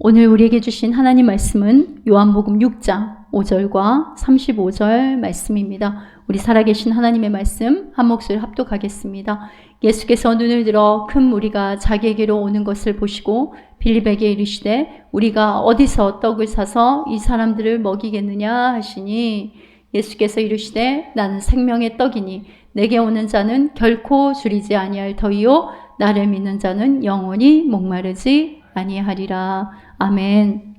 오늘 우리에게 주신 하나님 말씀은 요한복음 6장 5절과 35절 말씀입니다. 우리 살아계신 하나님의 말씀 한 목소리 합독하겠습니다. 예수께서 눈을 들어 큰 무리가 자기에게로 오는 것을 보시고 빌립에게 이르시되 우리가 어디서 떡을 사서 이 사람들을 먹이겠느냐 하시니 예수께서 이르시되 나는 생명의 떡이니 내게 오는 자는 결코 줄이지 아니할 터이요 나를 믿는 자는 영원히 목마르지 아니하리라. 아멘.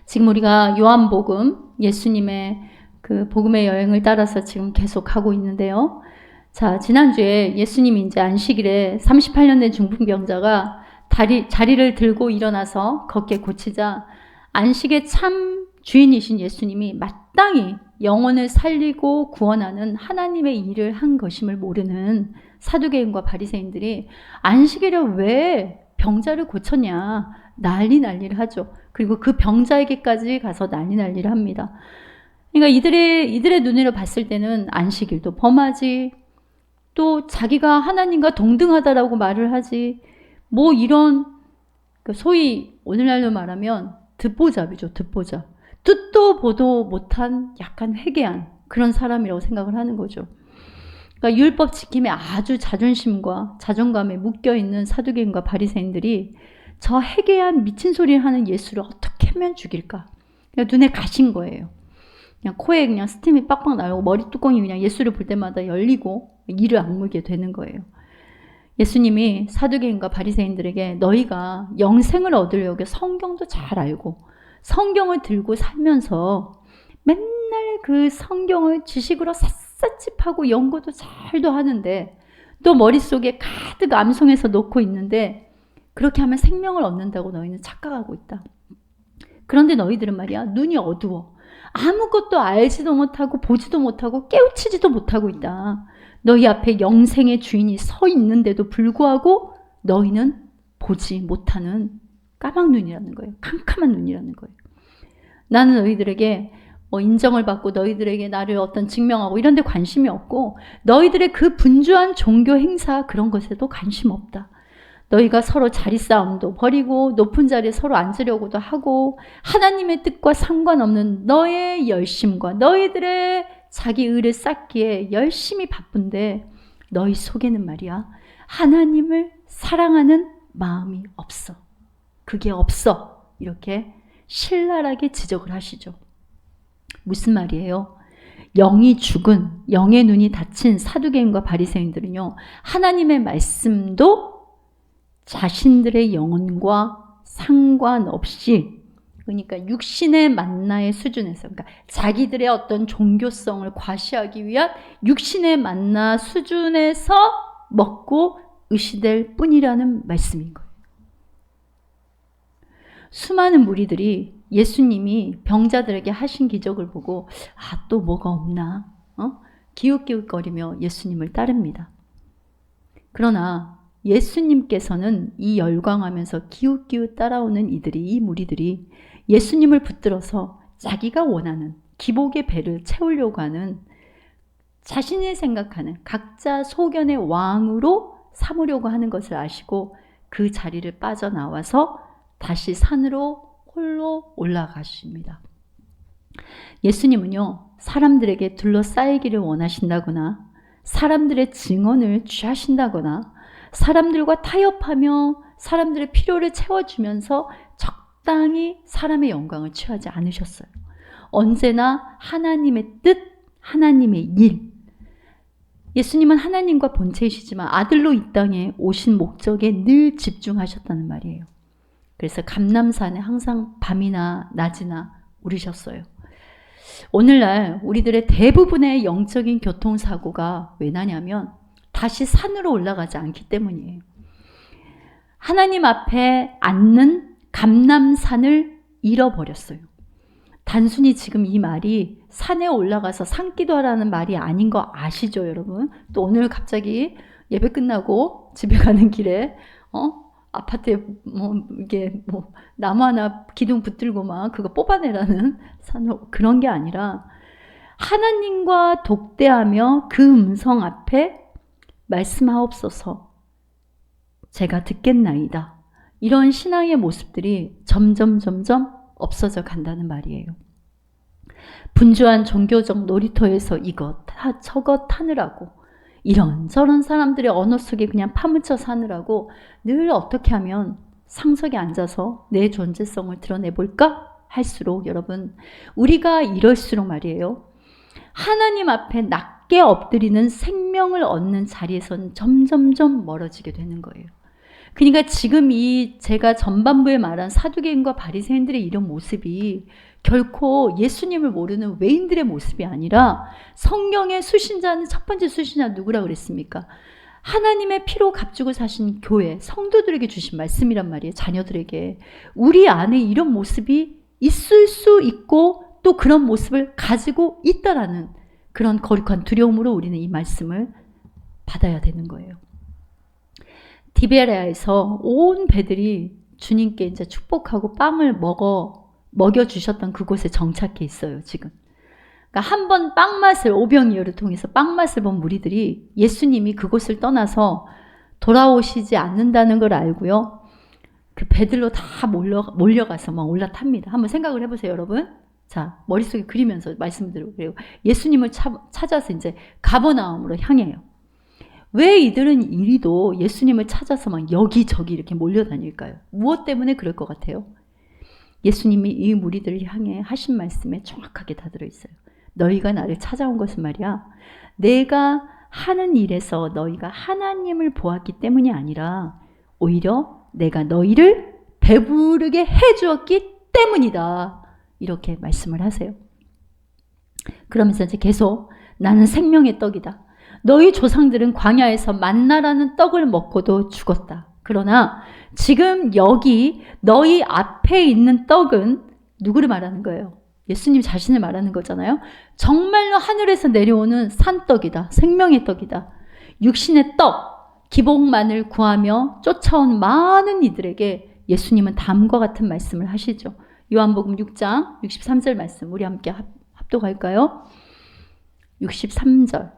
지금 우리가 요한복음, 예수님의 그 복음의 여행을 따라서 지금 계속 하고 있는데요. 자, 지난주에 예수님이 이제 안식일에 38년 된 중풍병자가 자리를 들고 일어나서 걷게 고치자 안식의 참 주인이신 예수님이 마땅히 영혼을 살리고 구원하는 하나님의 일을 한 것임을 모르는 사두개인과 바리새인들이 안식일에 왜 병자를 고쳤냐 난리를 하죠. 그리고 그 병자에게까지 가서 난리를 합니다. 그러니까 이들의 눈으로 봤을 때는 안식일도 범하지, 또 자기가 하나님과 동등하다라고 말을 하지, 뭐 이런 소위 오늘날로 말하면 듣보잡이죠. 듣보잡. 듣도 보도 못한 약간 회개한 그런 사람이라고 생각을 하는 거죠. 그러니까 율법 지킴에 아주 자존심과 자존감에 묶여있는 사두개인과 바리새인들이 저 회개한 미친 소리를 하는 예수를 어떻게 하면 죽일까? 그냥 눈에 가신 거예요. 그냥 코에 그냥 스팀이 빡빡 나오고 머리 뚜껑이 그냥 예수를 볼 때마다 열리고 이를 악물게 되는 거예요. 예수님이 사두개인과 바리새인들에게 너희가 영생을 얻으려고 성경도 잘 알고 성경을 들고 살면서 맨날 그 성경을 지식으로 샅샅이 파고 연구도 잘도 하는데 또 머릿속에 가득 암송해서 놓고 있는데 그렇게 하면 생명을 얻는다고 너희는 착각하고 있다. 그런데 너희들은 말이야 눈이 어두워. 아무것도 알지도 못하고 보지도 못하고 깨우치지도 못하고 있다. 너희 앞에 영생의 주인이 서 있는데도 불구하고 너희는 보지 못하는 까막눈이라는 거예요. 캄캄한 눈이라는 거예요. 나는 너희들에게 인정을 받고 너희들에게 나를 어떤 증명하고 이런 데 관심이 없고 너희들의 그 분주한 종교 행사 그런 것에도 관심 없다. 너희가 서로 자리 싸움도 버리고 높은 자리에 서로 앉으려고도 하고 하나님의 뜻과 상관없는 너의 열심과 너희들의 자기 의를 쌓기에 열심히 바쁜데 너희 속에는 말이야 하나님을 사랑하는 마음이 없어. 그게 없어. 이렇게 신랄하게 지적을 하시죠. 무슨 말이에요? 영이 죽은 영의 눈이 닫힌 사두개인과 바리새인들은요 하나님의 말씀도 자신들의 영혼과 상관없이 그러니까 육신의 만나의 수준에서 그러니까 자기들의 어떤 종교성을 과시하기 위한 육신의 만나 수준에서 먹고 의시될 뿐이라는 말씀인 거예요. 수많은 무리들이 예수님이 병자들에게 하신 기적을 보고 또 뭐가 없나 기웃기웃거리며 예수님을 따릅니다. 그러나 예수님께서는 이 열광하면서 기웃기웃 따라오는 이 무리들이 예수님을 붙들어서 자기가 원하는 기복의 배를 채우려고 하는 자신이 생각하는 각자 소견의 왕으로 삼으려고 하는 것을 아시고 그 자리를 빠져나와서 다시 산으로 홀로 올라가십니다. 예수님은요 사람들에게 둘러싸이기를 원하신다거나 사람들의 증언을 취하신다거나 사람들과 타협하며 사람들의 필요를 채워주면서 적당히 사람의 영광을 취하지 않으셨어요. 언제나 하나님의 뜻, 하나님의 일. 예수님은 하나님과 본체이시지만 아들로 이 땅에 오신 목적에 늘 집중하셨다는 말이에요. 그래서 감람산에 항상 밤이나 낮이나 오르셨어요. 오늘날 우리들의 대부분의 영적인 교통사고가 왜 나냐면 다시 산으로 올라가지 않기 때문이에요. 하나님 앞에 앉는 감람산을 잃어버렸어요. 단순히 지금 이 말이 산에 올라가서 산기도하라는 말이 아닌 거 아시죠, 여러분? 또 오늘 갑자기 예배 끝나고 집에 가는 길에 아파트에 이게 나무 하나 기둥 붙들고 막 그거 뽑아내라는 그런 게 아니라 하나님과 독대하며 그 음성 앞에 말씀하옵소서 제가 듣겠나이다. 이런 신앙의 모습들이 점점 없어져 간다는 말이에요. 분주한 종교적 놀이터에서 이것 저것 하느라고 이런저런 사람들의 언어 속에 그냥 파묻혀 사느라고 늘 어떻게 하면 상석에 앉아서 내 존재성을 드러내볼까 할수록 여러분 우리가 이럴수록 말이에요. 하나님 앞에 낮게 엎드리는 생명을 얻는 자리에선 점점 멀어지게 되는 거예요. 그러니까 지금 이 제가 전반부에 말한 사두개인과 바리새인들의 이런 모습이 결코 예수님을 모르는 외인들의 모습이 아니라 성경의 수신자는 첫 번째 수신자 누구라 그랬습니까? 하나님의 피로 값주고 사신 교회, 성도들에게 주신 말씀이란 말이에요. 자녀들에게. 우리 안에 이런 모습이 있을 수 있고 또 그런 모습을 가지고 있다라는 그런 거룩한 두려움으로 우리는 이 말씀을 받아야 되는 거예요. 디베레아에서 온 배들이 주님께 이제 축복하고 빵을 먹여주셨던 그곳에 정착해 있어요, 지금. 그러니까 한 번 빵 맛을, 오병이어를 통해서 빵 맛을 본 무리들이 예수님이 그곳을 떠나서 돌아오시지 않는다는 걸 알고요. 그 배들로 다 몰려가서 막 올라탑니다. 한번 생각을 해보세요, 여러분. 자, 머릿속에 그리면서 말씀드리고, 그리고 예수님을 찾아서 이제 가버나움으로 향해요. 왜 이들은 이리도 예수님을 찾아서 막 여기저기 이렇게 몰려다닐까요? 무엇 때문에 그럴 것 같아요? 예수님이 이 무리들을 향해 하신 말씀에 정확하게 다 들어있어요. 너희가 나를 찾아온 것은 말이야. 내가 하는 일에서 너희가 하나님을 보았기 때문이 아니라 오히려 내가 너희를 배부르게 해주었기 때문이다. 이렇게 말씀을 하세요. 그러면서 이제 계속 나는 생명의 떡이다. 너희 조상들은 광야에서 만나라는 떡을 먹고도 죽었다. 그러나 지금 여기 너희 앞에 있는 떡은 누구를 말하는 거예요? 예수님 자신을 말하는 거잖아요. 정말로 하늘에서 내려오는 산떡이다. 생명의 떡이다. 육신의 떡, 기복만을 구하며 쫓아온 많은 이들에게 예수님은 다음과 같은 말씀을 하시죠. 요한복음 6장 63절 말씀 우리 함께 합독할까요? 63절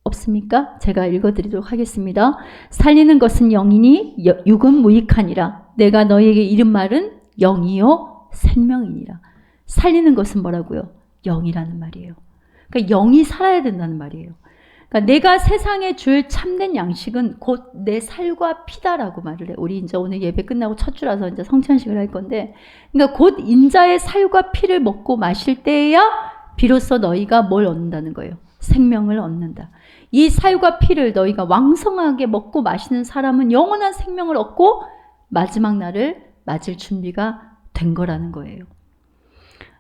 없습니까? 제가 읽어드리도록 하겠습니다. 살리는 것은 영이니 육은 무익하니라. 내가 너희에게 이른 말은 영이요 생명이니라. 살리는 것은 뭐라고요? 영이라는 말이에요. 그러니까 영이 살아야 된다는 말이에요. 그러니까 내가 세상에 줄 참된 양식은 곧 내 살과 피다라고 말을 해요. 우리 이제 오늘 예배 끝나고 첫 주라서 이제 성찬식을 할 건데, 그러니까 곧 인자의 살과 피를 먹고 마실 때에야 비로소 너희가 뭘 얻는다는 거예요. 생명을 얻는다. 이 살과 피를 너희가 왕성하게 먹고 마시는 사람은 영원한 생명을 얻고 마지막 날을 맞을 준비가 된 거라는 거예요.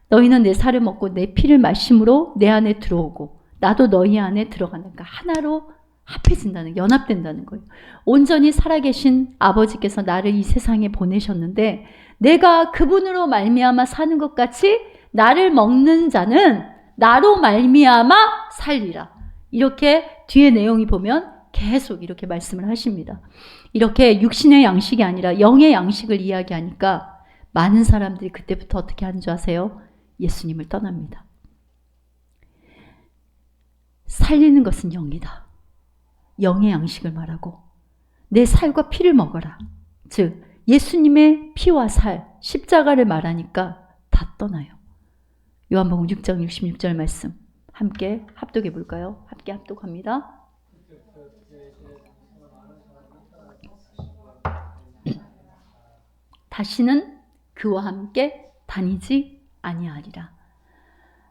너희는 내 살을 먹고 내 피를 마심으로 내 안에 들어오고 나도 너희 안에 들어가는, 그러니까 하나로 합해진다는, 연합된다는 거예요. 온전히 살아계신 아버지께서 나를 이 세상에 보내셨는데 내가 그분으로 말미암아 사는 것 같이 나를 먹는 자는 나로 말미암아 살리라. 이렇게 뒤에 내용이 보면 계속 이렇게 말씀을 하십니다. 이렇게 육신의 양식이 아니라 영의 양식을 이야기하니까 많은 사람들이 그때부터 어떻게 하는 줄 아세요? 예수님을 떠납니다. 살리는 것은 영이다. 영의 양식을 말하고 내 살과 피를 먹어라. 즉 예수님의 피와 살, 십자가를 말하니까 다 떠나요. 요한복음 6장 66절 말씀 함께 합독해 볼까요? 함께 합독합니다. 다시는 그와 함께 다니지 아니하리라.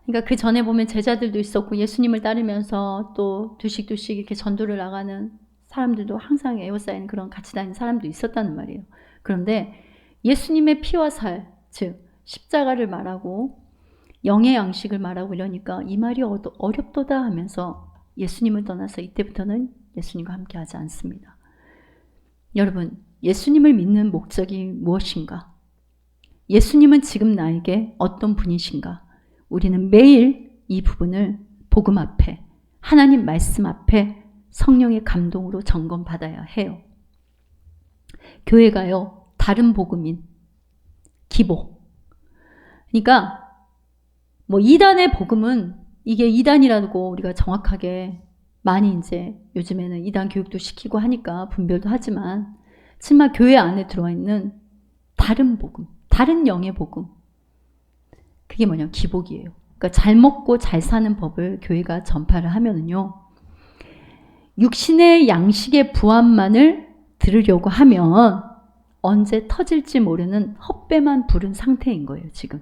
그러니까 그 전에 보면 제자들도 있었고 예수님을 따르면서 또 두식두식 이렇게 전도를 나가는 사람들도 항상 에워싸인 그런 같이 다니는 사람도 있었다는 말이에요. 그런데 예수님의 피와 살, 즉 십자가를 말하고 영의 양식을 말하고 이러니까 이 말이 어렵도다 하면서 예수님을 떠나서 이때부터는 예수님과 함께 하지 않습니다. 여러분, 예수님을 믿는 목적이 무엇인가? 예수님은 지금 나에게 어떤 분이신가? 우리는 매일 이 부분을 복음 앞에, 하나님 말씀 앞에 성령의 감동으로 점검받아야 해요. 교회가요, 다른 복음인 기복. 그러니까 뭐 이단의 복음은 이게 이단이라고 우리가 정확하게 많이 이제 요즘에는 이단 교육도 시키고 하니까 분별도 하지만 정말 교회 안에 들어와 있는 다른 복음, 다른 영의 복음, 그게 뭐냐면 기복이에요. 그러니까 잘 먹고 잘 사는 법을 교회가 전파를 하면은요, 육신의 양식의 부합만을 들으려고 하면 언제 터질지 모르는 헛배만 부른 상태인 거예요, 지금.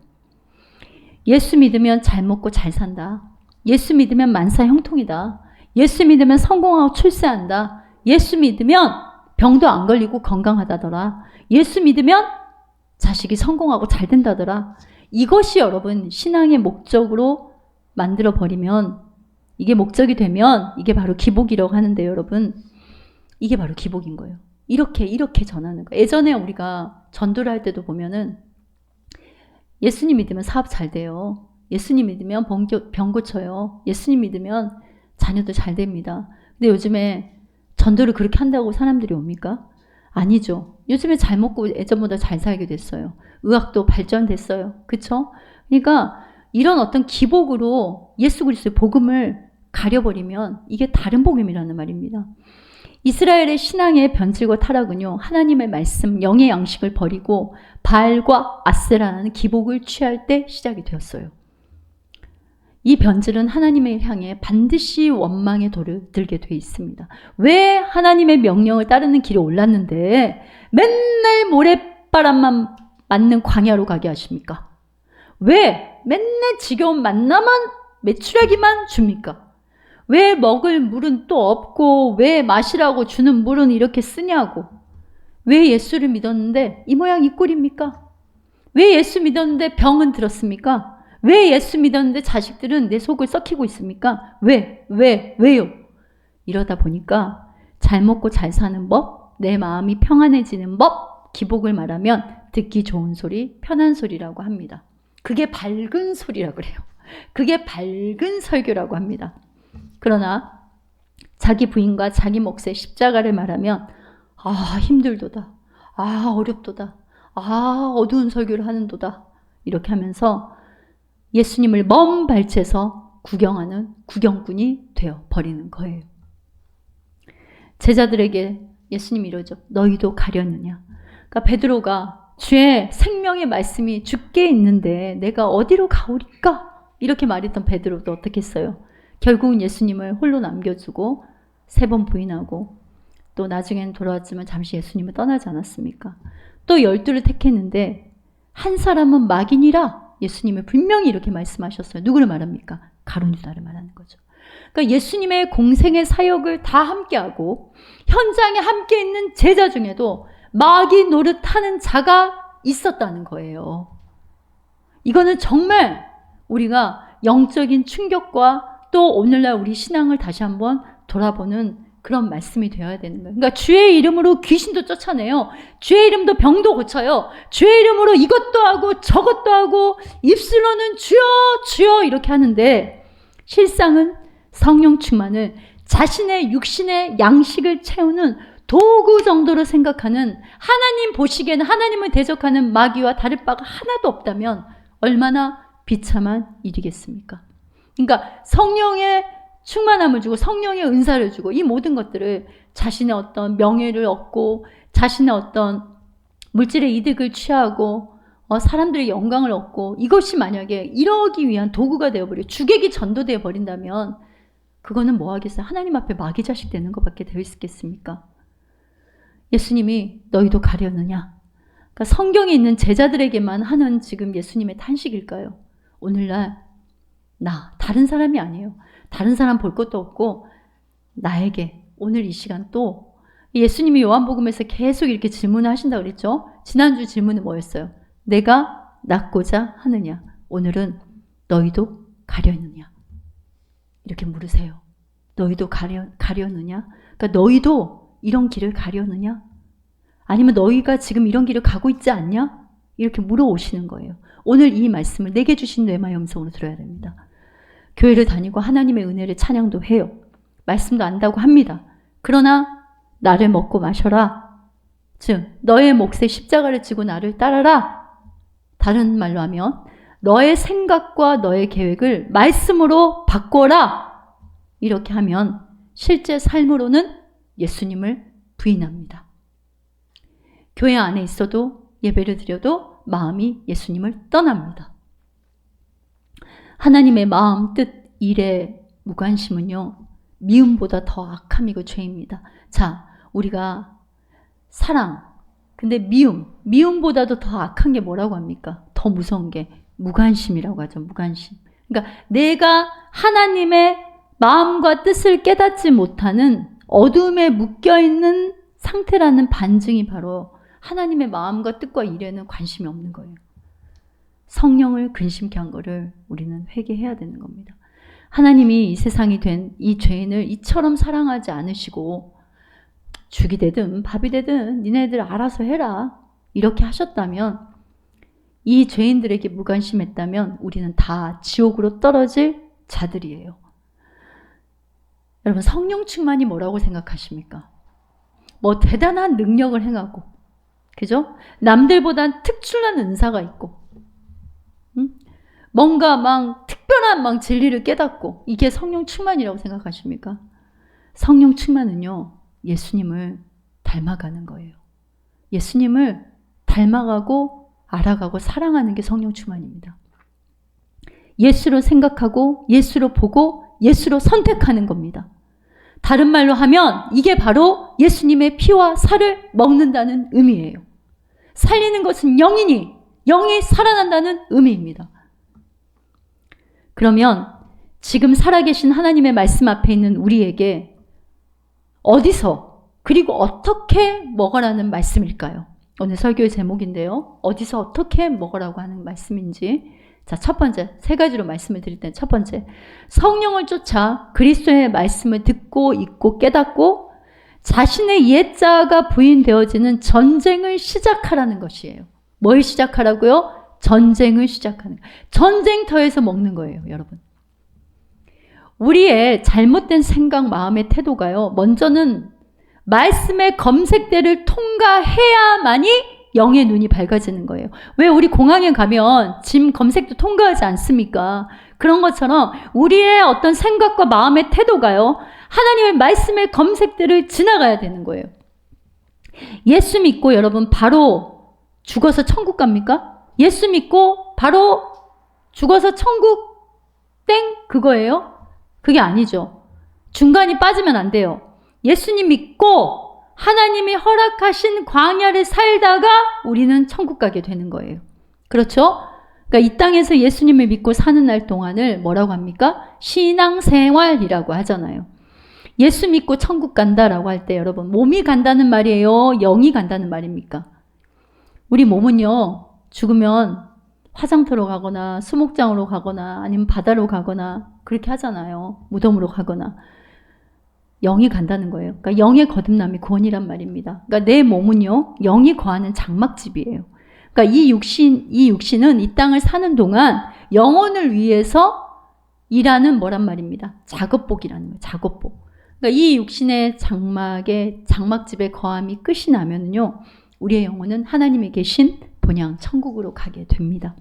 예수 믿으면 잘 먹고 잘 산다. 예수 믿으면 만사 형통이다. 예수 믿으면 성공하고 출세한다. 예수 믿으면 병도 안 걸리고 건강하다더라. 예수 믿으면 자식이 성공하고 잘 된다더라. 이것이 여러분 신앙의 목적으로 만들어버리면, 이게 목적이 되면 이게 바로 기복이라고 하는데 여러분, 이게 바로 기복인 거예요. 이렇게 전하는 거예요. 예전에 우리가 전도를 할 때도 보면은 예수님 믿으면 사업 잘 돼요. 예수님 믿으면 병 고쳐요. 예수님 믿으면 자녀도 잘 됩니다. 근데 요즘에 전도를 그렇게 한다고 사람들이 옵니까? 아니죠. 요즘에 잘 먹고 예전보다 잘 살게 됐어요. 의학도 발전됐어요. 그쵸? 그러니까 이런 어떤 기복으로 예수 그리스도의 복음을 가려버리면 이게 다른 복음이라는 말입니다. 이스라엘의 신앙의 변질과 타락은요, 하나님의 말씀, 영의 양식을 버리고 바알과 아세라라는 기복을 취할 때 시작이 되었어요. 이 변질은 하나님을 향해 반드시 원망의 돌을 들게 돼 있습니다. 왜 하나님의 명령을 따르는 길에 올랐는데 맨날 모래바람만 맞는 광야로 가게 하십니까? 왜 맨날 지겨운 만나만 메추라기만 줍니까? 왜 먹을 물은 또 없고 왜 마시라고 주는 물은 이렇게 쓰냐고. 왜 예수를 믿었는데 이 모양 이 꼴입니까? 왜 예수 믿었는데 병은 들었습니까? 왜 예수 믿었는데 자식들은 내 속을 썩히고 있습니까? 왜요? 이러다 보니까 잘 먹고 잘 사는 법, 내 마음이 평안해지는 법, 기복을 말하면 듣기 좋은 소리, 편한 소리라고 합니다. 그게 밝은 소리라고 그래요. 그게 밝은 설교라고 합니다. 그러나 자기 부인과 자기 몫의 십자가를 말하면 힘들도다. 어렵도다. 어두운 설교를 하는도다. 이렇게 하면서 예수님을 먼 발치에서 구경하는 구경꾼이 되어 버리는 거예요. 제자들에게 예수님이 이러죠. 너희도 가려느냐. 그러니까 베드로가 주의 생명의 말씀이 주께 있는데 내가 어디로 가오리까? 이렇게 말했던 베드로도 어떻게 했어요? 결국은 예수님을 홀로 남겨주고 3번 부인하고 또 나중에는 돌아왔지만 잠시 예수님을 떠나지 않았습니까? 또 12를 택했는데 한 사람은 막인이라 예수님을 분명히 이렇게 말씀하셨어요. 누구를 말합니까? 가룟 유다를 말하는 거죠. 그러니까 예수님의 공생의 사역을 다 함께하고 현장에 함께 있는 제자 중에도 마귀 노릇하는 자가 있었다는 거예요. 이거는 정말 우리가 영적인 충격과 또 오늘날 우리 신앙을 다시 한번 돌아보는 그런 말씀이 되어야 되는 거예요. 그러니까 주의 이름으로 귀신도 쫓아내요. 주의 이름도 병도 고쳐요. 주의 이름으로 이것도 하고 저것도 하고 입술로는 주여 주여 이렇게 하는데 실상은 성령 충만을 자신의 육신의 양식을 채우는 도구 정도로 생각하는, 하나님 보시기에는 하나님을 대적하는 마귀와 다를 바가 하나도 없다면 얼마나 비참한 일이겠습니까? 그러니까 성령의 충만함을 주고 성령의 은사를 주고 이 모든 것들을 자신의 어떤 명예를 얻고 자신의 어떤 물질의 이득을 취하고 사람들의 영광을 얻고 이것이 만약에 이러기 위한 도구가 되어버려 주객이 전도되어 버린다면 그거는 뭐 하겠어요? 하나님 앞에 마귀 자식 되는 것밖에 되어 있겠습니까? 예수님이 너희도 가려느냐? 그러니까 성경에 있는 제자들에게만 하는 지금 예수님의 탄식일까요? 오늘날 다른 사람이 아니에요. 다른 사람 볼 것도 없고 나에게 오늘 이 시간 또 예수님이 요한복음에서 계속 이렇게 질문을 하신다고 그랬죠. 지난주 질문은 뭐였어요? 내가 낫고자 하느냐? 오늘은 너희도 가려느냐? 이렇게 물으세요. 너희도 가려느냐? 그러니까 너희도 이런 길을 가려느냐? 아니면 너희가 지금 이런 길을 가고 있지 않냐? 이렇게 물어오시는 거예요. 오늘 이 말씀을 내게 주신 뇌마의 음성으로 들어야 됩니다. 교회를 다니고 하나님의 은혜를 찬양도 해요. 말씀도 안다고 합니다. 그러나 나를 먹고 마셔라. 즉 너의 몫에 십자가를 지고 나를 따라라. 다른 말로 하면 너의 생각과 너의 계획을 말씀으로 바꿔라. 이렇게 하면 실제 삶으로는 예수님을 부인합니다. 교회 안에 있어도 예배를 드려도 마음이 예수님을 떠납니다. 하나님의 마음, 뜻, 일에 무관심은요, 미움보다 더 악함이고 죄입니다. 자, 우리가 사랑, 근데 미움보다도 더 악한 게 뭐라고 합니까? 더 무서운 게 무관심이라고 하죠. 무관심. 그러니까 내가 하나님의 마음과 뜻을 깨닫지 못하는 어둠에 묶여있는 상태라는 반증이 바로 하나님의 마음과 뜻과 일에는 관심이 없는 거예요. 성령을 근심케 한 거를 우리는 회개해야 되는 겁니다. 하나님이 이 세상이 된 이 죄인을 이처럼 사랑하지 않으시고 죽이 되든 밥이 되든 니네들 알아서 해라 이렇게 하셨다면, 이 죄인들에게 무관심했다면 우리는 다 지옥으로 떨어질 자들이에요. 여러분, 성령 충만이 뭐라고 생각하십니까? 뭐 대단한 능력을 행하고, 그죠? 남들보단 특출난 은사가 있고, 뭔가 막 특별한 막 진리를 깨닫고, 이게 성령 충만이라고 생각하십니까? 성령 충만은요, 예수님을 닮아가는 거예요. 예수님을 닮아가고 알아가고 사랑하는 게 성령 충만입니다. 예수로 생각하고 예수로 보고 예수로 선택하는 겁니다. 다른 말로 하면 이게 바로 예수님의 피와 살을 먹는다는 의미예요. 살리는 것은 영이니 영이 살아난다는 의미입니다. 그러면 지금 살아계신 하나님의 말씀 앞에 있는 우리에게 어디서 그리고 어떻게 먹으라는 말씀일까요? 오늘 설교의 제목인데요. 어디서 어떻게 먹으라고 하는 말씀인지, 자, 첫 번째, 세 가지로 말씀을 드릴 때는 첫 번째, 성령을 쫓아 그리스도의 말씀을 듣고 읽고 깨닫고 자신의 옛자가 부인되어지는 전쟁을 시작하라는 것이에요. 뭘 시작하라고요? 전쟁을 시작하는 거예요. 전쟁터에서 먹는 거예요, 여러분. 우리의 잘못된 생각, 마음의 태도가요, 먼저는 말씀의 검색대를 통과해야만이 영의 눈이 밝아지는 거예요. 왜 우리 공항에 가면 짐 검색도 통과하지 않습니까? 그런 것처럼 우리의 어떤 생각과 마음의 태도가요, 하나님의 말씀의 검색대를 지나가야 되는 거예요. 예수 믿고 여러분 바로 죽어서 천국 갑니까? 예수 믿고 바로 죽어서 천국 땡 그거예요? 그게 아니죠. 중간이 빠지면 안 돼요. 예수님 믿고 하나님이 허락하신 광야를 살다가 우리는 천국 가게 되는 거예요. 그렇죠? 그러니까 이 땅에서 예수님을 믿고 사는 날 동안을 뭐라고 합니까? 신앙생활이라고 하잖아요. 예수 믿고 천국 간다라고 할 때 여러분, 몸이 간다는 말이에요? 영이 간다는 말입니까? 우리 몸은요, 죽으면 화장터로 가거나 수목장으로 가거나 아니면 바다로 가거나 그렇게 하잖아요. 무덤으로 가거나. 영이 간다는 거예요. 그러니까 영의 거듭남이 구원이란 말입니다. 그러니까 내 몸은요, 영이 거하는 장막집이에요. 그러니까 이 육신은 이 땅을 사는 동안 영혼을 위해서 일하는 뭐란 말입니다. 작업복이라는 거예요. 작업복. 그러니까 이 육신의 장막집의 거함이 끝이 나면은요, 우리의 영혼은 하나님이 계신 본향 천국으로 가게 됩니다.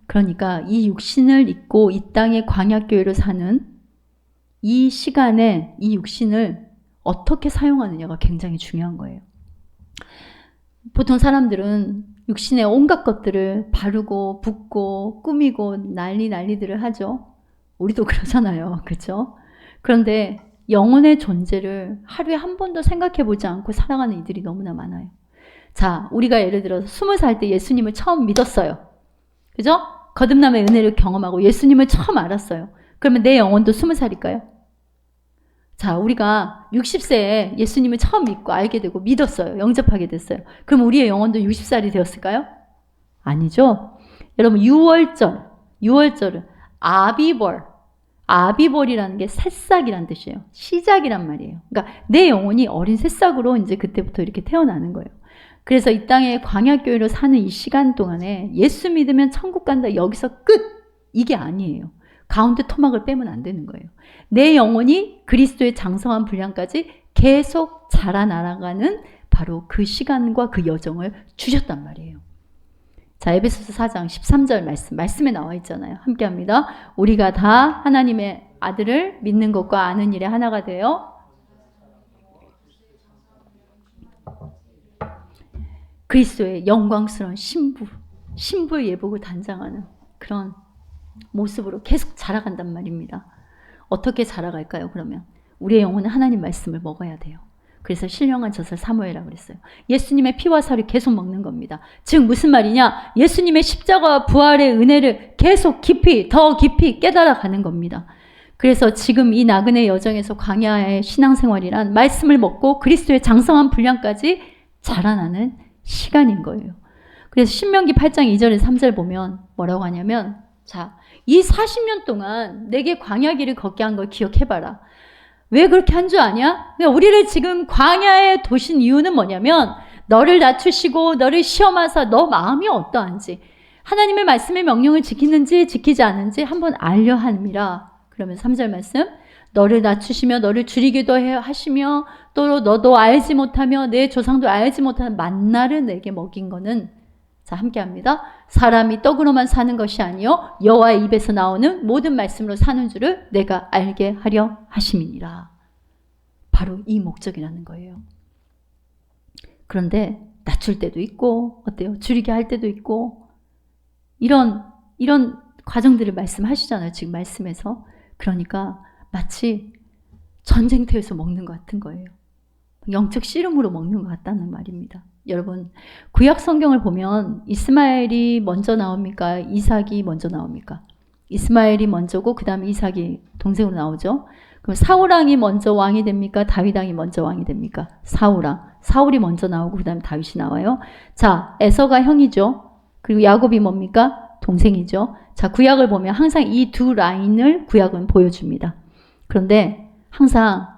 그러니까 이 육신을 잊고 이 땅의 광야교회로 사는 이 시간에 이 육신을 어떻게 사용하느냐가 굉장히 중요한 거예요. 보통 사람들은 육신의 온갖 것들을 바르고 붓고 꾸미고 난리들을 하죠. 우리도 그러잖아요. 그렇죠? 그런데 영혼의 존재를 하루에 한 번도 생각해 보지 않고 살아가는 이들이 너무나 많아요. 자, 우리가 예를 들어서 20살 때 예수님을 처음 믿었어요. 그죠? 거듭남의 은혜를 경험하고 예수님을 처음 알았어요. 그러면 내 영혼도 20살일까요? 자, 우리가 60세에 예수님을 처음 믿고 알게 되고 믿었어요. 영접하게 됐어요. 그럼 우리의 영혼도 60살이 되었을까요? 아니죠. 여러분, 6월절은 아비벌이라는 게 새싹이란 뜻이에요. 시작이란 말이에요. 그러니까 내 영혼이 어린 새싹으로 이제 그때부터 이렇게 태어나는 거예요. 그래서 이 땅에 광야교회로 사는 이 시간 동안에 예수 믿으면 천국 간다, 여기서 끝! 이게 아니에요. 가운데 토막을 빼면 안 되는 거예요. 내 영혼이 그리스도의 장성한 분량까지 계속 자라나가는 바로 그 시간과 그 여정을 주셨단 말이에요. 자, 에베소서 4장 13절 말씀에 나와 있잖아요. 함께 합니다. 우리가 다 하나님의 아들을 믿는 것과 아는 일에 하나가 되어 그리스도의 영광스러운 신부의 예복을 단장하는 그런 모습으로 계속 자라간단 말입니다. 어떻게 자라갈까요? 그러면 우리의 영혼은 하나님 말씀을 먹어야 돼요. 그래서 신령한 젖을 사모해라 그랬어요. 예수님의 피와 살을 계속 먹는 겁니다. 즉 무슨 말이냐? 예수님의 십자가와 부활의 은혜를 계속 더 깊이 깨달아가는 겁니다. 그래서 지금 이 나그네 여정에서 광야의 신앙생활이란 말씀을 먹고 그리스도의 장성한 분량까지 자라나는 시간인 거예요. 그래서 신명기 8장 2절에 3절 보면 뭐라고 하냐면, 자, 이 40년 동안 내게 광야 길을 걷게 한 걸 기억해봐라. 왜 그렇게 한 줄 아냐? 그러니까 우리를 지금 광야에 도신 이유는 뭐냐면 너를 낮추시고 너를 시험하사 너 마음이 어떠한지, 하나님의 말씀의 명령을 지키는지 지키지 않는지 한번 알려 함이라. 그러면 3절 말씀, 너를 낮추시며 너를 줄이기도 하시며 또 너도 알지 못하며 내 조상도 알지 못하는 만나를 내게 먹인 거는, 자, 함께 합니다. 사람이 떡으로만 사는 것이 아니요 여호와의 입에서 나오는 모든 말씀으로 사는 줄을 내가 알게 하려 하심이니라. 바로 이 목적이라는 거예요. 그런데 낮출 때도 있고 어때요? 줄이게 할 때도 있고 이런 과정들을 말씀하시잖아요. 지금 말씀에서. 그러니까 마치 전쟁터에서 먹는 것 같은 거예요. 영적 씨름으로 먹는 것 같다는 말입니다. 여러분, 구약 성경을 보면 이스마엘이 먼저 나옵니까? 이삭이 먼저 나옵니까? 이스마엘이 먼저고 그 다음에 이삭이 동생으로 나오죠. 그럼 사울왕이 먼저 왕이 됩니까? 다윗왕이 먼저 왕이 됩니까? 사울이 먼저 나오고 그 다음에 다윗이 나와요. 자, 에서가 형이죠. 그리고 야곱이 뭡니까? 동생이죠. 자, 구약을 보면 항상 이 두 라인을 구약은 보여줍니다. 그런데 항상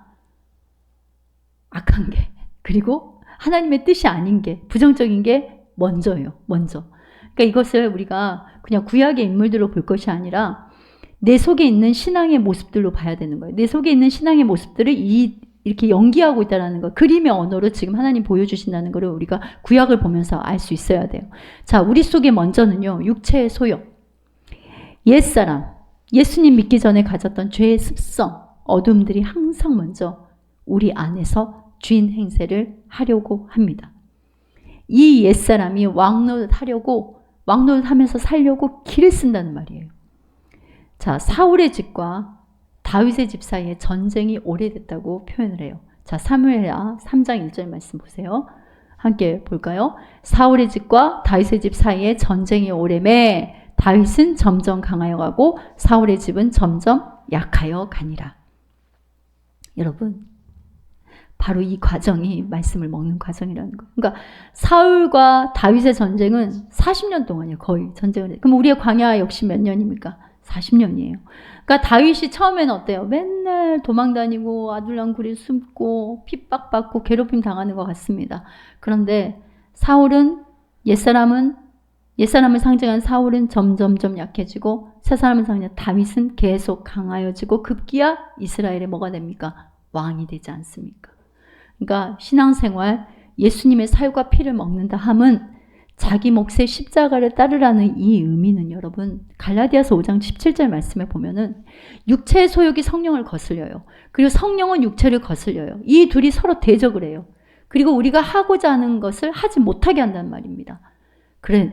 악한 게, 그리고 하나님의 뜻이 아닌 게, 부정적인 게 먼저예요. 먼저. 그러니까 이것을 우리가 그냥 구약의 인물들로 볼 것이 아니라 내 속에 있는 신앙의 모습들로 봐야 되는 거예요. 내 속에 있는 신앙의 모습들을 이렇게 연기하고 있다는 거, 그림의 언어로 지금 하나님 보여주신다는 것을 우리가 구약을 보면서 알 수 있어야 돼요. 자, 우리 속에 먼저는요, 육체의 소욕, 옛사람, 예수님 믿기 전에 가졌던 죄의 습성, 어둠들이 항상 먼저 우리 안에서 주인 행세를 하려고 합니다. 이 옛사람이 왕노릇하면서 살려고 길을 쓴다는 말이에요. 자, 사울의 집과 다윗의 집 사이에 전쟁이 오래됐다고 표현을 해요. 자, 사무엘하 3장 1절 말씀 보세요. 함께 볼까요? 사울의 집과 다윗의 집 사이에 전쟁이 오래매 다윗은 점점 강하여 가고 사울의 집은 점점 약하여 가니라. 여러분, 바로 이 과정이 말씀을 먹는 과정이라는 거예요. 그러니까 사울과 다윗의 전쟁은 40년 동안이에요. 거의 전쟁을. 그럼 우리의 광야 역시 몇 년입니까? 40년이에요. 그러니까 다윗이 처음에는 어때요? 맨날 도망다니고 아둘람굴에 숨고 핍박받고 괴롭힘 당하는 것 같습니다. 그런데 사울은 옛사람을 상징한 사울은 점점점 약해지고 새 사람을 상징한 다윗은 계속 강하여지고 급기야 이스라엘에 뭐가 됩니까? 왕이 되지 않습니까? 그러니까 신앙생활, 예수님의 살과 피를 먹는다 함은 자기 몫의 십자가를 따르라는 이 의미는 여러분, 갈라디아서 5장 17절 말씀에 보면은 육체의 소욕이 성령을 거슬려요. 그리고 성령은 육체를 거슬려요. 이 둘이 서로 대적을 해요. 그리고 우리가 하고자 하는 것을 하지 못하게 한다는 말입니다.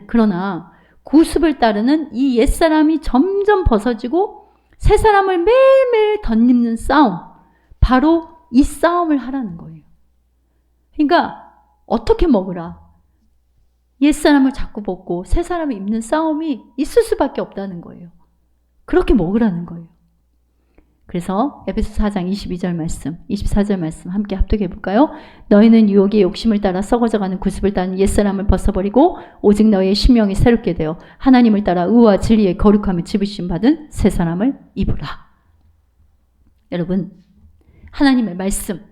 그러나 구습을 따르는 이 옛사람이 점점 벗어지고 새 사람을 매일매일 덧입는 싸움, 바로 이 싸움을 하라는 거예요. 그러니까 어떻게 먹으라? 옛사람을 자꾸 벗고 새 사람을 입는 싸움이 있을 수밖에 없다는 거예요. 그렇게 먹으라는 거예요. 그래서 에베소 4장 22절 말씀, 24절 말씀 함께 합독해 볼까요? 너희는 유혹의 욕심을 따라 썩어져가는 구습을 따는 옛사람을 벗어버리고 오직 너희의 심령이 새롭게 되어 하나님을 따라 의와 진리의 거룩함을 지으심 받은 새 사람을 입으라. 여러분, 하나님의 말씀,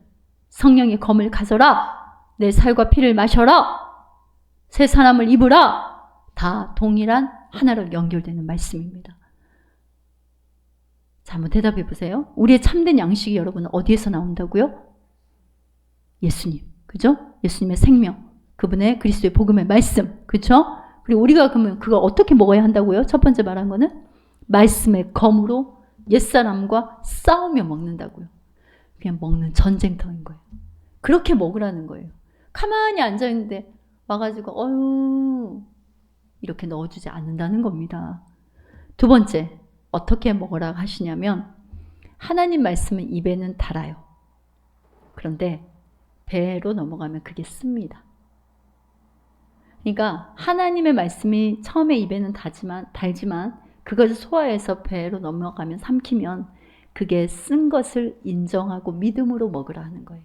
성령의 검을 가져라, 내 살과 피를 마셔라, 새 사람을 입으라, 다 동일한 하나로 연결되는 말씀입니다. 자, 한번 대답해 보세요. 우리의 참된 양식이 여러분 어디에서 나온다고요? 예수님, 그죠? 예수님의 생명, 그분의 그리스도의 복음의 말씀, 그죠? 그리고 우리가 그러면 그걸 어떻게 먹어야 한다고요? 첫 번째 말한 거는 말씀의 검으로 옛사람과 싸우며 먹는다고요. 그냥 먹는 전쟁터인 거예요. 그렇게 먹으라는 거예요. 가만히 앉아있는데 와가지고 어휴 이렇게 넣어주지 않는다는 겁니다. 두 번째 어떻게 먹으라고 하시냐면 하나님 말씀은 입에는 달아요. 그런데 배로 넘어가면 그게 씁니다. 그러니까 하나님의 말씀이 처음에 입에는 달지만 그것을 소화해서 배로 넘어가면 삼키면 그게 쓴 것을 인정하고 믿음으로 먹으라 하는 거예요.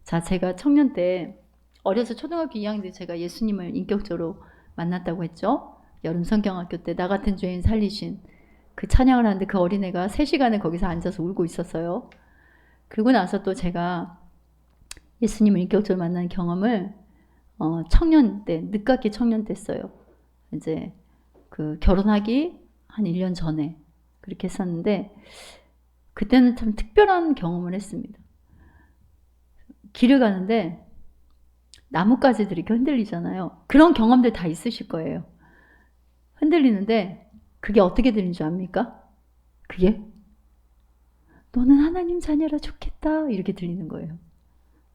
자, 제가 청년 때 어려서 초등학교 2학년 때 제가 예수님을 인격적으로 만났다고 했죠. 여름 성경학교 때 나 같은 죄인 살리신 그 찬양을 하는데 그 어린애가 3시간을 거기서 앉아서 울고 있었어요. 그리고 나서 또 제가 예수님을 인격적으로 만난 경험을 청년 때, 늦깎이 청년 때 했어요. 이제 그 결혼하기 한 1년 전에 그렇게 했었는데 그때는 참 특별한 경험을 했습니다. 길을 가는데 나뭇가지들이 이렇게 흔들리잖아요. 그런 경험들 다 있으실 거예요. 흔들리는데 그게 어떻게 들리는 줄 압니까? 그게 너는 하나님 자녀라 좋겠다 이렇게 들리는 거예요.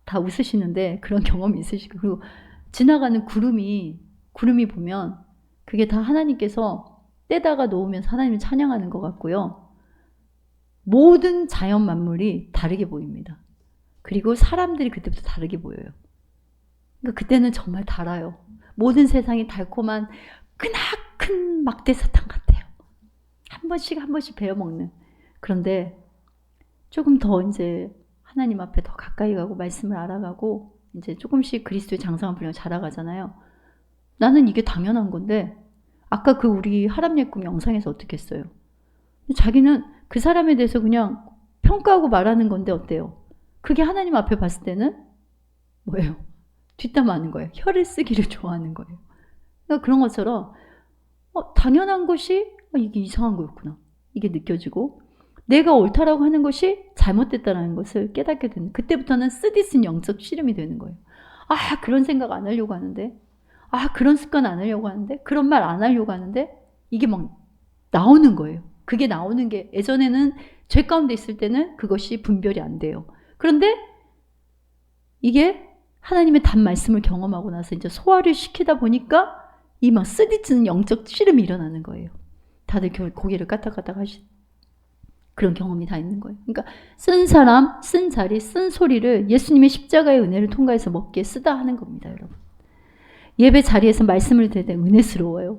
다 웃으시는데 그런 경험이 있으시고 그리고 지나가는 구름이 보면 그게 다 하나님께서 떼다가 놓으면서 하나님을 찬양하는 것 같고요. 모든 자연 만물이 다르게 보입니다. 그리고 사람들이 그때부터 다르게 보여요. 그러니까 그때는 정말 달아요. 모든 세상이 달콤한 크나큰 막대 사탕 같아요. 한 번씩 베어먹는. 그런데 조금 더 이제 하나님 앞에 더 가까이 가고 말씀을 알아가고 이제 조금씩 그리스도의 장성한 분량을 자라가잖아요. 나는 이게 당연한 건데 아까 그 우리 하람예꿈 영상에서 어떻게 했어요? 자기는 그 사람에 대해서 그냥 평가하고 말하는 건데 어때요? 그게 하나님 앞에 봤을 때는 뭐예요? 뒷담화하는 거예요. 혀를 쓰기를 좋아하는 거예요. 그러니까 그런 것처럼 당연한 것이 이게 이상한 거였구나. 이게 느껴지고 내가 옳다라고 하는 것이 잘못됐다는 것을 깨닫게 되는 그때부터는 쓰디쓴 영적 씨름이 되는 거예요. 아 그런 생각 안 하려고 하는데 아 그런 습관 안 하려고 하는데 그런 말 안 하려고 하는데 이게 막 나오는 거예요. 그게 나오는 게 예전에는 죄 가운데 있을 때는 그것이 분별이 안 돼요. 그런데 이게 하나님의 단 말씀을 경험하고 나서 이제 소화를 시키다 보니까 이 막 쓰디쓰는 영적 씨름이 일어나는 거예요. 다들 고개를 까딱까딱 하시는 그런 경험이 다 있는 거예요. 그러니까 쓴 사람, 쓴 자리, 쓴 소리를 예수님의 십자가의 은혜를 통과해서 먹기에 쓰다 하는 겁니다, 여러분. 예배 자리에서 말씀을 들을 때 은혜스러워요.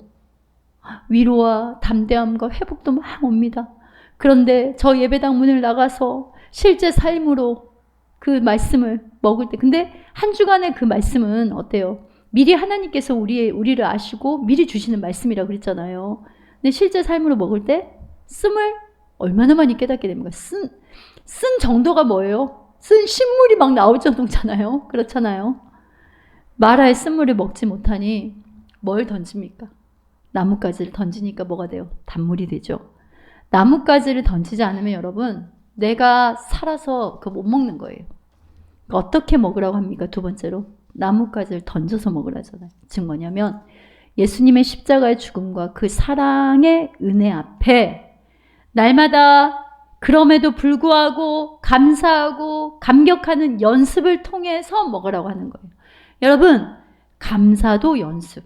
위로와 담대함과 회복도 막 옵니다. 그런데 저 예배당 문을 나가서 실제 삶으로 그 말씀을 먹을 때 근데 한 주간의 그 말씀은 어때요? 미리 하나님께서 우리를 아시고 미리 주시는 말씀이라고 그랬잖아요. 근데 실제 삶으로 먹을 때 씀을 얼마나 많이 깨닫게 됩니까? 쓴 정도가 뭐예요? 쓴 신물이 막 나올 정도잖아요. 그렇잖아요. 마라의 쓴물을 먹지 못하니 뭘 던집니까? 나뭇가지를 던지니까 뭐가 돼요? 단물이 되죠. 나뭇가지를 던지지 않으면 여러분 내가 살아서 그거 못 먹는 거예요. 어떻게 먹으라고 합니까? 두 번째로 나뭇가지를 던져서 먹으라잖아요. 즉 뭐냐면 예수님의 십자가의 죽음과 그 사랑의 은혜 앞에 날마다 그럼에도 불구하고 감사하고 감격하는 연습을 통해서 먹으라고 하는 거예요. 여러분 감사도 연습.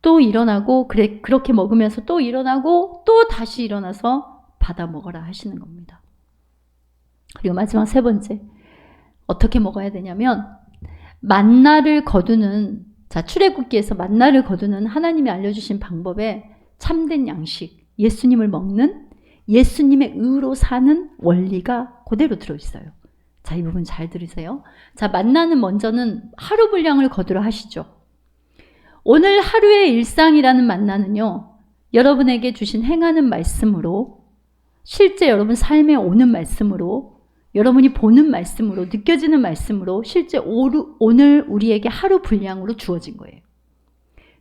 또 일어나고 그렇게 먹으면서 또 일어나고 또 다시 일어나서 받아 먹어라 하시는 겁니다. 그리고 마지막 세 번째 어떻게 먹어야 되냐면 만나를 거두는 출애굽기에서 만나를 거두는 하나님이 알려주신 방법에 참된 양식 예수님을 먹는 예수님의 의로 사는 원리가 그대로 들어있어요. 자, 이 부분 잘 들으세요. 자, 만나는 먼저는 하루 분량을 거두라 하시죠. 오늘 하루의 일상이라는 만나는요. 여러분에게 주신 행하는 말씀으로 실제 여러분 삶에 오는 말씀으로 여러분이 보는 말씀으로 느껴지는 말씀으로 실제 오늘 우리에게 하루 분량으로 주어진 거예요.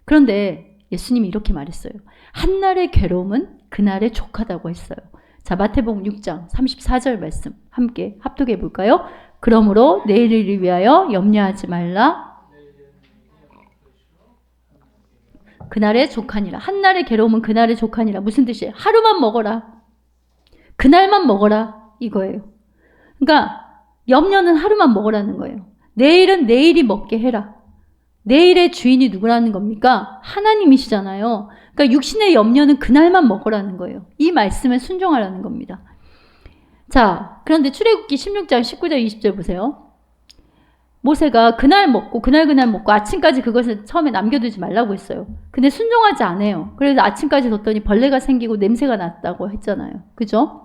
그런데 예수님이 이렇게 말했어요. 한날의 괴로움은 그날의 족하다고 했어요. 자, 마태복음 6장 34절 말씀 함께 합독해 볼까요? 그러므로 내일을 위하여 염려하지 말라. 그날의 족하니라. 한날의 괴로움은 그날의 족하니라. 무슨 뜻이에요? 하루만 먹어라. 그날만 먹어라. 이거예요. 그러니까 염려는 하루만 먹으라는 거예요. 내일은 내일이 먹게 해라. 내일의 주인이 누구라는 겁니까? 하나님이시잖아요. 그러니까 육신의 염려는 그날만 먹으라는 거예요. 이 말씀에 순종하라는 겁니다. 자, 그런데 출애굽기 16장 19절 20절 보세요. 모세가 그날 먹고 그날 먹고 아침까지 그것을 처음에 남겨두지 말라고 했어요. 근데 순종하지 않아요. 그래서 아침까지 뒀더니 벌레가 생기고 냄새가 났다고 했잖아요. 그죠?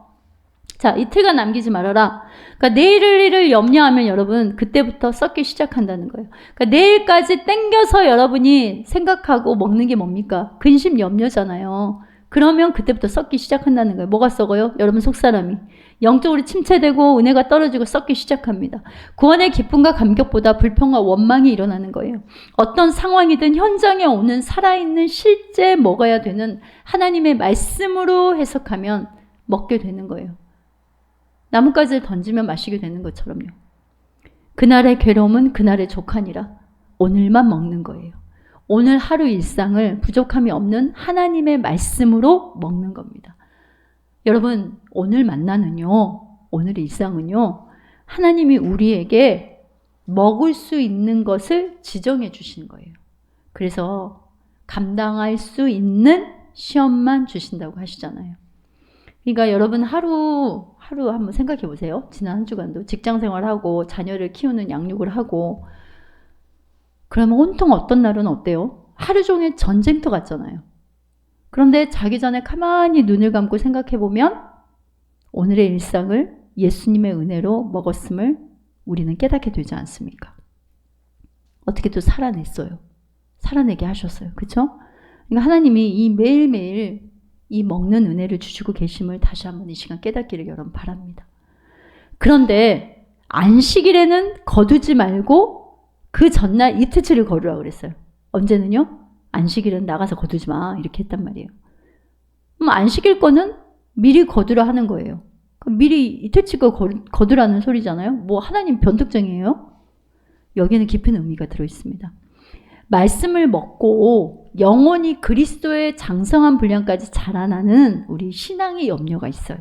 자, 이틀간 남기지 말아라. 그러니까 내일을 염려하면 여러분 그때부터 썩기 시작한다는 거예요. 그러니까 내일까지 땡겨서 여러분이 생각하고 먹는 게 뭡니까? 근심 염려잖아요. 그러면 그때부터 썩기 시작한다는 거예요. 뭐가 썩어요? 여러분 속사람이. 영적으로 침체되고 은혜가 떨어지고 썩기 시작합니다. 구원의 기쁨과 감격보다 불평과 원망이 일어나는 거예요. 어떤 상황이든 현장에 오는 살아있는 실제 먹어야 되는 하나님의 말씀으로 해석하면 먹게 되는 거예요. 나뭇가지를 던지면 마시게 되는 것처럼요. 그날의 괴로움은 그날의 족하니라. 오늘만 먹는 거예요. 오늘 하루 일상을 부족함이 없는 하나님의 말씀으로 먹는 겁니다. 여러분, 오늘 만나는요, 오늘 일상은요, 하나님이 우리에게 먹을 수 있는 것을 지정해 주신 거예요. 그래서 감당할 수 있는 시험만 주신다고 하시잖아요. 그러니까 여러분 하루 한번 생각해 보세요. 지난 한 주간도 직장 생활하고 자녀를 키우는 양육을 하고 그러면 온통 어떤 날은 어때요? 하루 종일 전쟁터 같잖아요. 그런데 자기 전에 가만히 눈을 감고 생각해 보면 오늘의 일상을 예수님의 은혜로 먹었음을 우리는 깨닫게 되지 않습니까? 어떻게 또 살아냈어요. 살아내게 하셨어요. 그렇죠? 그러니까 하나님이 이 매일매일 이 먹는 은혜를 주시고 계심을 다시 한번 이 시간 깨닫기를 여러분 바랍니다. 그런데 안식일에는 거두지 말고 그 전날 이틀치를 거두라고 그랬어요. 언제는요? 안식일은 나가서 거두지 마 이렇게 했단 말이에요. 그럼 안식일 거는 미리 거두라 하는 거예요. 그럼 미리 이틀치 거 거두라는 소리잖아요. 뭐 하나님 변덕쟁이에요? 여기에는 깊은 의미가 들어있습니다. 말씀을 먹고 영혼이 그리스도의 장성한 분량까지 자라나는 우리 신앙의 염려가 있어요.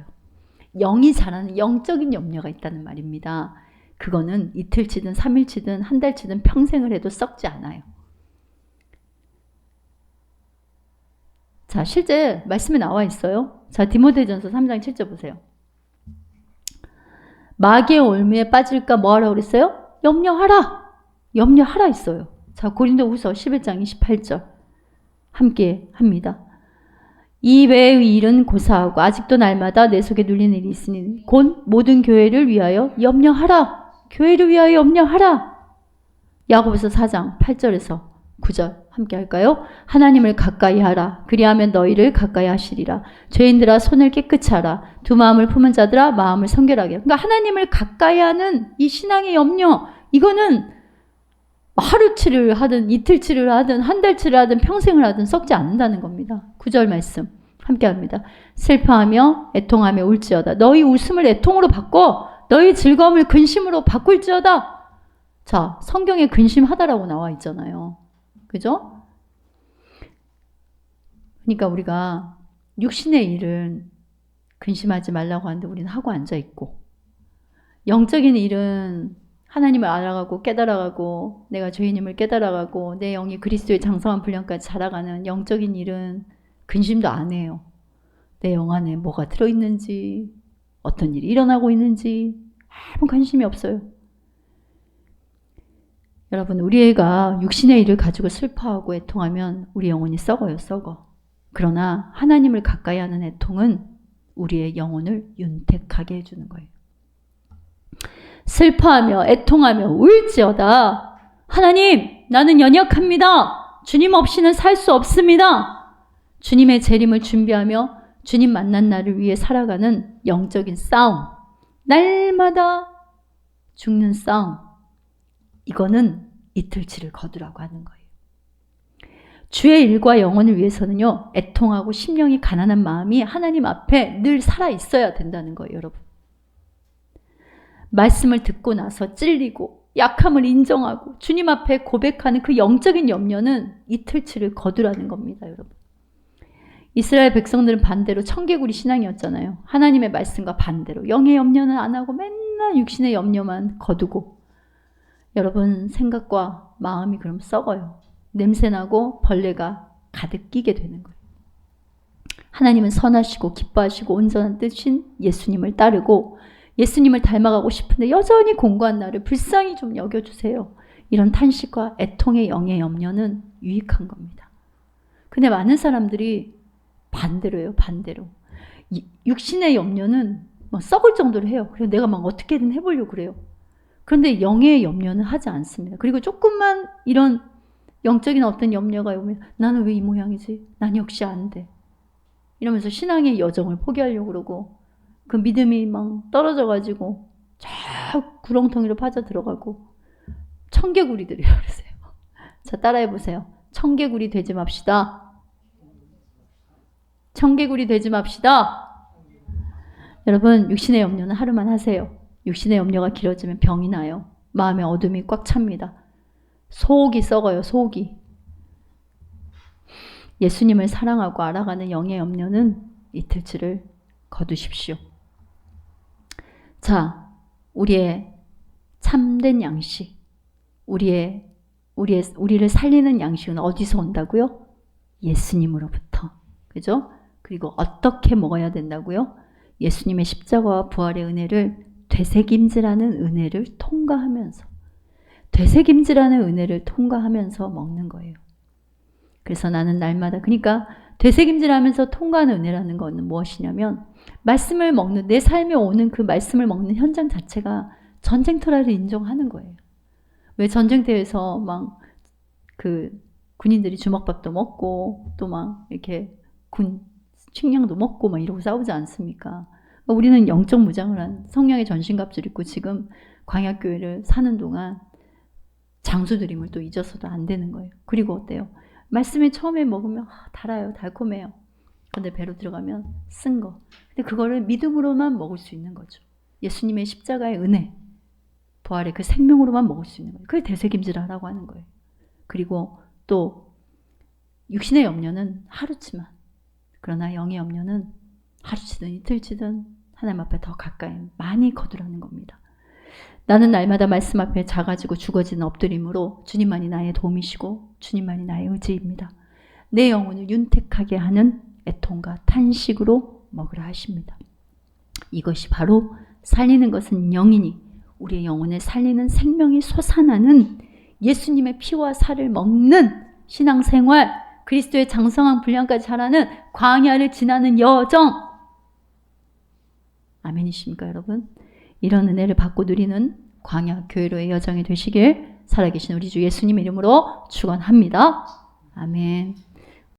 영이 자라는 영적인 염려가 있다는 말입니다. 그거는 이틀치든 3일치든 한 달치든 평생을 해도 썩지 않아요. 자, 실제 말씀에 나와 있어요. 자, 디모데전서 3장 7절 보세요. 마귀의 올무에 빠질까 뭐 하라고 그랬어요? 염려하라. 염려하라 있어요. 자, 고린도후서 11장 28절 함께 합니다. 이 외의 일은 고사하고 아직도 날마다 내 속에 눌리는 일이 있으니 곧 모든 교회를 위하여 염려하라. 교회를 위하여 염려하라. 야고보서 4장 8절에서 9절 함께 할까요? 하나님을 가까이 하라. 그리하면 너희를 가까이 하시리라. 죄인들아 손을 깨끗이 하라. 두 마음을 품은 자들아 마음을 성결하게. 그러니까 하나님을 가까이 하는 이 신앙의 염려, 이거는 하루치를 하든 이틀치를 하든 한 달치를 하든 평생을 하든 썩지 않는다는 겁니다. 9절 말씀 함께 합니다. 슬퍼하며 애통하며 울지어다. 너희 웃음을 애통으로 바꿔 너희 즐거움을 근심으로 바꿀지어다. 자, 성경에 근심하다라고 나와 있잖아요. 그죠? 그러니까 우리가 육신의 일은 근심하지 말라고 하는데 우리는 하고 앉아있고, 영적인 일은 하나님을 알아가고 깨달아가고 내가 죄인임을 깨달아가고 내 영이 그리스도의 장성한 분량까지 자라가는 영적인 일은 근심도 안 해요. 내 영 안에 뭐가 들어있는지, 어떤 일이 일어나고 있는지 아무 관심이 없어요. 여러분, 우리 애가 육신의 일을 가지고 슬퍼하고 애통하면 우리 영혼이 썩어요, 썩어. 그러나 하나님을 가까이 하는 애통은 우리의 영혼을 윤택하게 해주는 거예요. 슬퍼하며 애통하며 울지어다. 하나님, 나는 연약합니다. 주님 없이는 살 수 없습니다. 주님의 재림을 준비하며 주님 만난 날을 위해 살아가는 영적인 싸움, 날마다 죽는 싸움, 이거는 이틀치를 거두라고 하는 거예요. 주의 일과 영혼을 위해서는요, 애통하고 심령이 가난한 마음이 하나님 앞에 늘 살아 있어야 된다는 거예요, 여러분. 말씀을 듣고 나서 찔리고 약함을 인정하고 주님 앞에 고백하는 그 영적인 염려는 이틀치를 거두라는 겁니다, 여러분. 이스라엘 백성들은 반대로 청개구리 신앙이었잖아요. 하나님의 말씀과 반대로 영의 염려는 안 하고 맨날 육신의 염려만 거두고, 여러분 생각과 마음이 그럼 썩어요. 냄새나고 벌레가 가득 끼게 되는 거예요. 하나님은 선하시고 기뻐하시고 온전한 뜻인 예수님을 따르고 예수님을 닮아가고 싶은데 여전히 공고한 나를 불쌍히 좀 여겨주세요. 이런 탄식과 애통의 영의 염려는 유익한 겁니다. 근데 많은 사람들이 반대로요, 반대로. 육신의 염려는 막 썩을 정도로 해요. 그래서 내가 막 어떻게든 해보려고 그래요. 그런데 영의 염려는 하지 않습니다. 그리고 조금만 이런 영적인 어떤 염려가 오면 나는 왜 이 모양이지? 난 역시 안 돼. 이러면서 신앙의 여정을 포기하려고 그러고 그 믿음이 막 떨어져가지고 저 구렁텅이로 빠져 들어가고 청개구리들이라고 그러세요. 자, 따라해보세요. 청개구리 되지 맙시다. 청개구리 되지 맙시다. 여러분, 육신의 염려는 하루만 하세요. 육신의 염려가 길어지면 병이 나요. 마음의 어둠이 꽉 찹니다. 속이 썩어요, 속이. 예수님을 사랑하고 알아가는 영의 염려는 이틀치를 거두십시오. 자, 우리의 참된 양식, 우리를 살리는 양식은 어디서 온다고요? 예수님으로부터. 그죠? 그리고 어떻게 먹어야 된다고요? 예수님의 십자가와 부활의 은혜를 되새김질하는 은혜를 통과하면서, 되새김질하는 은혜를 통과하면서 먹는 거예요. 그래서 나는 날마다, 그러니까 되새김질하면서 통과하는 은혜라는 것은 무엇이냐면 말씀을 먹는, 내 삶에 오는 그 말씀을 먹는 현장 자체가 전쟁터라를 인정하는 거예요. 왜 전쟁터에서 막 그 군인들이 주먹밥도 먹고 또 막 이렇게 식량도 먹고 막 이러고 싸우지 않습니까? 우리는 영적 무장을 한 성령의 전신갑주를 입고 지금 광야교회를 사는 동안 장수드림을 또 잊어서도 안 되는 거예요. 그리고 어때요? 말씀에 처음에 먹으면 달아요, 달콤해요. 근데 배로 들어가면 쓴 거. 근데 그거를 믿음으로만 먹을 수 있는 거죠. 예수님의 십자가의 은혜, 부활의 그 생명으로만 먹을 수 있는 거예요. 그게 되새김질하라고 하는 거예요. 그리고 또 육신의 염려는 하루치만, 그러나 영의 염려는 하루치든 이틀치든 하나님 앞에 더 가까이 많이 거두라는 겁니다. 나는 날마다 말씀 앞에 작아지고 죽어지는 엎드림으로 주님만이 나의 도움이시고 주님만이 나의 의지입니다. 내 영혼을 윤택하게 하는 애통과 탄식으로 먹으라 하십니다. 이것이 바로 살리는 것은 영이니 우리의 영혼을 살리는 생명이 솟아나는 예수님의 피와 살을 먹는 신앙생활, 그리스도의 장성한 분량까지 자라는 광야를 지나는 여정. 아멘이십니까, 여러분? 이런 은혜를 받고 누리는 광야 교회로의 여정이 되시길 살아계신 우리 주 예수님 이름으로 축원합니다. 아멘.